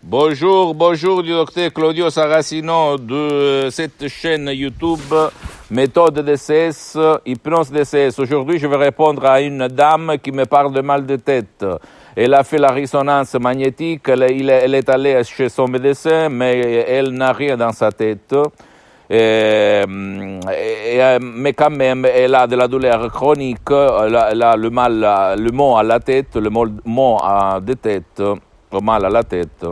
Bonjour, bonjour du docteur Claudio Saracino de cette chaîne YouTube Méthode DCS, Hypnose DCS. Aujourd'hui, je vais répondre à une dame qui me parle de mal de tête. Elle a fait la résonance magnétique, elle est allée chez son médecin, mais elle n'a rien dans sa tête. Mais quand même, elle a de la douleur chronique, elle a le mot à la tête, le mot de tête, le mal à la tête.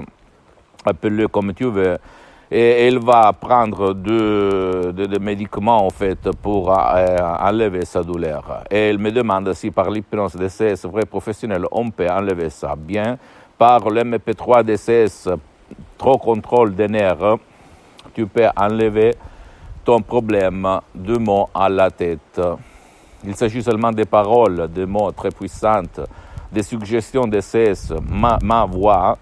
Appelle-le comme tu veux, et elle va prendre des médicaments en fait pour enlever sa douleur. Et elle me demande si par l'hypnose DCS vrai professionnel on peut enlever ça. Bien, par l'MP3 DCS, trop contrôle des nerfs, tu peux enlever ton problème de mots à la tête. Il s'agit seulement des paroles, des mots très puissantes, des suggestions DCS, ma voix,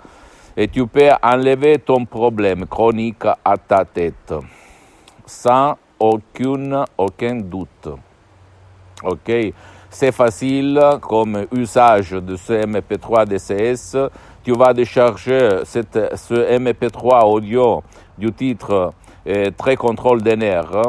et tu peux enlever ton problème chronique à ta tête, sans aucun doute. Ok? C'est facile comme usage de ce MP3 DCS. Tu vas décharger ce MP3 audio du titre Très contrôle des nerfs,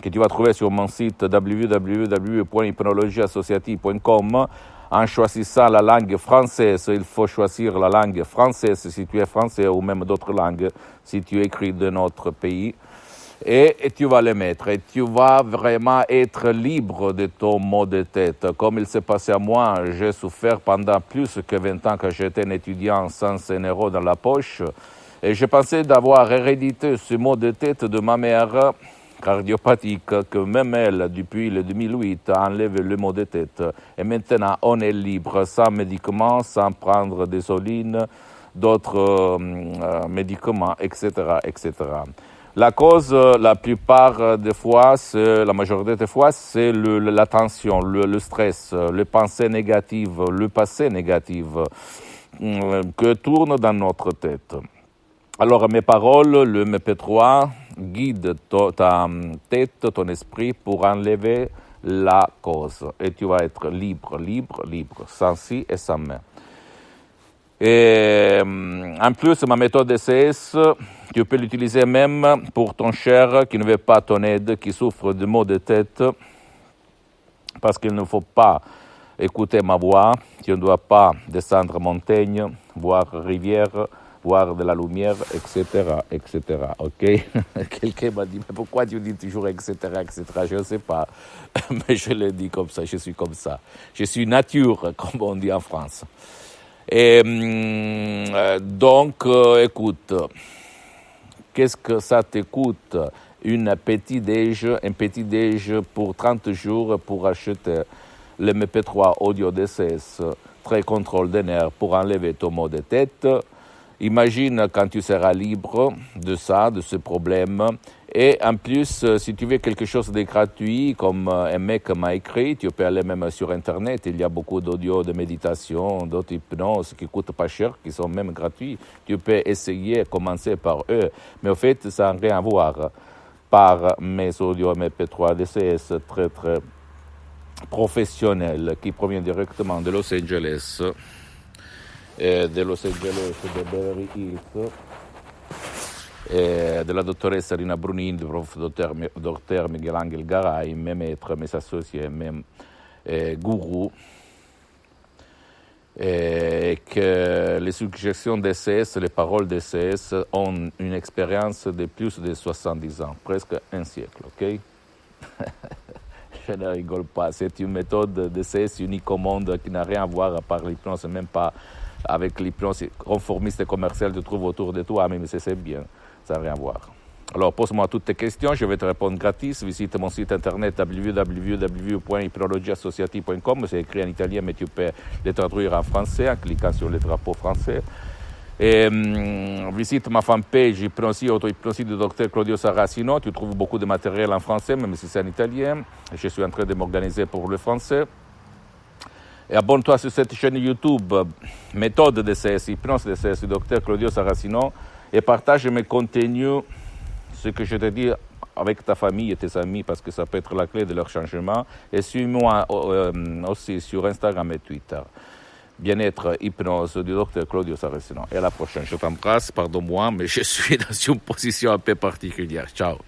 que tu vas trouver sur mon site www.hypnologieassociative.com. En choisissant la langue française, il faut choisir la langue française si tu es français ou même d'autres langues si tu écris de notre pays. Et tu vas le mettre et tu vas vraiment être libre de ton mot de tête. Comme il s'est passé à moi, j'ai souffert pendant plus que 20 ans quand j'étais un étudiant sans un euro dans la poche. Et je pensais d'avoir hérédité ce mot de tête de ma mère cardiopathique, que même elle, depuis le 2008, a enlevé le mot de tête. Et maintenant, on est libre, sans médicaments, sans prendre des solines, d'autres médicaments, etc., etc. La cause, la plupart des fois, la majorité des fois, c'est la tension, le stress, les pensées négatives, le passé négatif que tourne dans notre tête. Alors, mes paroles, le MP3, guide ta tête, ton esprit pour enlever la cause. Et tu vas être libre, sans si et sans mais. Et en plus, ma méthode DCS, tu peux l'utiliser même pour ton cher qui ne veut pas ton aide, qui souffre de maux de tête, parce qu'il ne faut pas écouter ma voix, tu ne dois pas descendre montagne, voir rivière, voir de la lumière, etc., etc., ok? Quelqu'un m'a dit, mais pourquoi tu dis toujours etc., etc., je ne sais pas, mais je le dis comme ça, je suis comme ça. Je suis nature, comme on dit en France. Et donc, écoute, qu'est-ce que ça te coûte un petit déj pour 30 jours pour acheter le MP3 Audio DCS, très contrôle des nerfs pour enlever ton mot de tête. Imagine quand tu seras libre de ça, de ce problème. Et en plus, si tu veux quelque chose de gratuit, comme un mec m'a écrit, tu peux aller même sur Internet. Il y a beaucoup d'audio, de méditation, d'autres hypnoses qui coûtent pas cher, qui sont même gratuits. Tu peux essayer, commencer par eux. Mais au fait, ça n'a rien à voir par mes audios MP3 DCS très, très professionnels qui proviennent directement de Los Angeles. De Beverly Hills, de la dottoressa Rina Brunin, du prof docteur Miguel Angel Garay, mes maîtres, mes associés, mes gourous, et que les suggestions DCS, les paroles DCS ont une expérience de plus de 70 ans, presque un siècle, ok? Je ne rigole pas, c'est une méthode DCS unique au monde qui n'a rien à voir à part l'hypnose, même pas avec l'hypnose conformiste et commerciale que tu trouves autour de toi, mais c'est bien, ça n'a rien à voir. Alors, pose-moi toutes tes questions, je vais te répondre gratis. Visite mon site internet www.hypnologieassociative.com, c'est écrit en italien, mais tu peux le traduire en français en cliquant sur le drapeau français. Et visite ma fanpage Hypnosie, Auto-Hypnosie du docteur Claudio Saracino, tu trouves beaucoup de matériel en français, même si c'est en italien. Je suis en train de m'organiser pour le français. Et abonne-toi sur cette chaîne YouTube, Méthode DCS, Hypnose DCS du docteur Claudio Saracino, et partage mes contenus, ce que je te dis avec ta famille et tes amis, parce que ça peut être la clé de leur changement. Et suis-moi aussi sur Instagram et Twitter. bien-être hypnose du docteur Claudio Saracino. Et à la prochaine. Je t'embrasse, pardonne-moi, mais je suis dans une position un peu particulière. Ciao.